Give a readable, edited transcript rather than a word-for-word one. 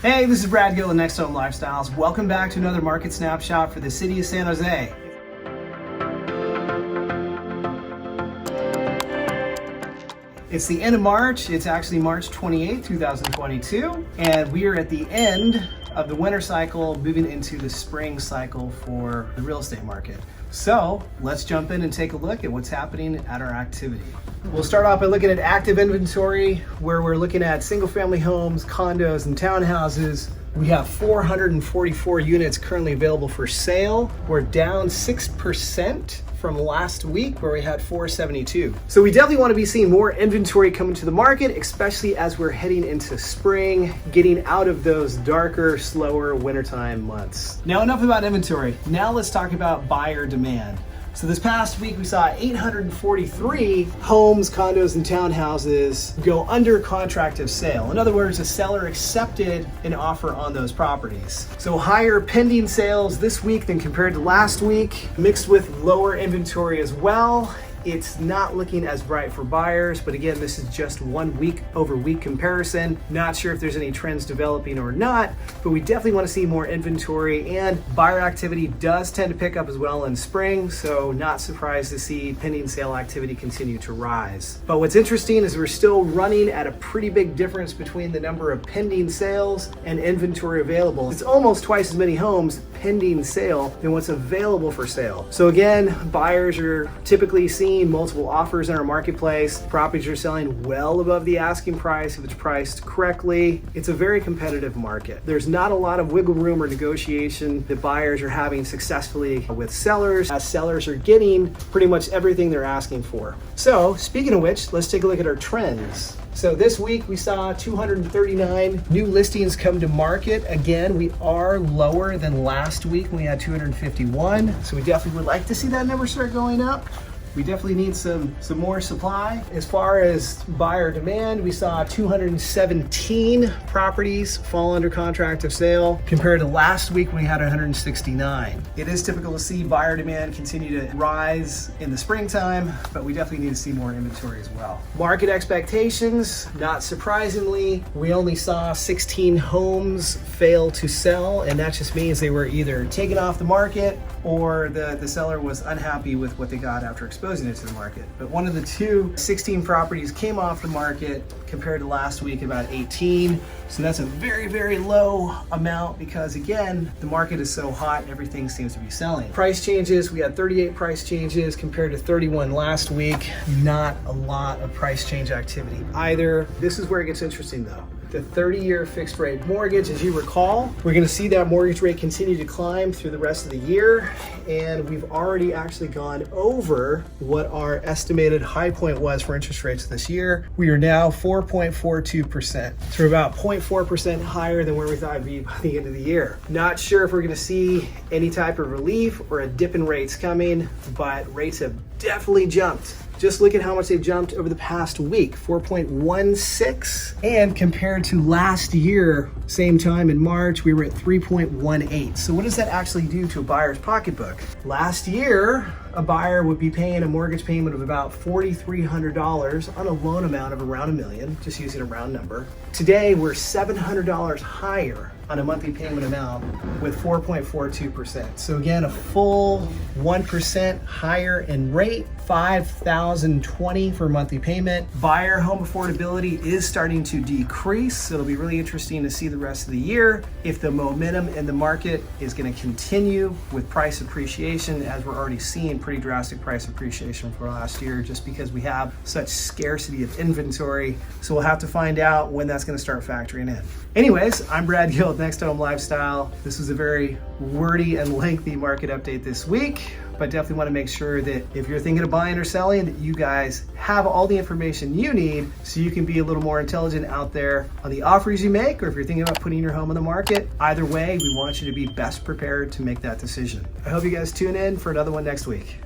Hey, this is Brad Gill of NextHome Lifestyles. Welcome back to another market snapshot for the city of San Jose. It's the end of March. It's actually March 28, 2022, and we are at the end of the winter cycle, moving into the spring cycle for the real estate market. So let's jump in and take a look at what's happening at our activity. We'll start off by looking at active inventory, where we're looking at single family homes, condos, and townhouses. We have 444 units currently available for sale. We're down 6% from last week where we had 472. So we definitely want to be seeing more inventory coming to the market, especially as we're heading into spring, getting out of those darker, slower wintertime months. Now enough about inventory. Now let's talk about buyer demand. So this past week, we saw 843 homes, condos, and townhouses go under contract of sale. In other words, a seller accepted an offer on those properties. So higher pending sales this week than compared to last week, mixed with lower inventory as well. It's not looking as bright for buyers, but again, this is just 1 week over week comparison. Not sure if there's any trends developing or not, but we definitely want to see more inventory, and buyer activity does tend to pick up as well in spring, so not surprised to see pending sale activity continue to rise. But what's interesting is we're still running at a pretty big difference between the number of pending sales and inventory available. It's almost twice as many homes pending sale than what's available for sale. So again, buyers are typically seeing multiple offers in our marketplace. Properties are selling well above the asking price if it's priced correctly. It's a very competitive market. There's not a lot of wiggle room or negotiation that buyers are having successfully with sellers, as sellers are getting pretty much everything they're asking for. So speaking of which, let's take a look at our trends. So this week we saw 239 new listings come to market. Again, we are lower than last week when we had 251. So we definitely would like to see that number start going up. We definitely need some more supply. As far as buyer demand, we saw 217 properties fall under contract of sale compared to last week when we had 169. It is typical to see buyer demand continue to rise in the springtime, but we definitely need to see more inventory as well. Market expectations, not surprisingly, we only saw 16 homes fail to sell, and that just means they were either taken off the market or the seller was unhappy with what they got after exposing it to the market. But one of the 16 properties came off the market compared to last week, about 18. So that's a very, very low amount because again, the market is so hot, everything seems to be selling. Price changes, we had 38 price changes compared to 31 last week. Not a lot of price change activity either. This is where it gets interesting though. The 30-year fixed rate mortgage, as you recall, we're going to see that mortgage rate continue to climb through the rest of the year, and we've already actually gone over what our estimated high point was for interest rates this year. We are now 4.42%, so we're about 0.4% higher than where we thought it'd be by the end of the year. Not sure if we're going to see any type of relief or a dip in rates coming, but rates have definitely jumped. Just look at how much they've jumped over the past week, 4.16. And compared to last year, same time in March, we were at 3.18. So what does that actually do to a buyer's pocketbook? Last year, a buyer would be paying a mortgage payment of about $4,300 on a loan amount of around $1 million, just using a round number. Today, we're $700 higher on a monthly payment amount with 4.42%. So again, a full 1% higher in rate, $5,020 for a monthly payment. Buyer home affordability is starting to decrease, so it'll be really interesting to see the rest of the year if the momentum in the market is going to continue with price appreciation, as we're already seeing pretty drastic price appreciation for last year just because we have such scarcity of inventory. So we'll have to find out when that's going to start factoring in. Anyways, I'm Brad Gill with NextHome Lifestyle. This was a very wordy and lengthy market update this week, but definitely want to make sure that if you're thinking of buying or selling, that you guys have all the information you need so you can be a little more intelligent out there on the offers you make, or if you're thinking about putting your home on the market. Either way, we want you to be best prepared to make that decision. I hope you guys tune in for another one next week.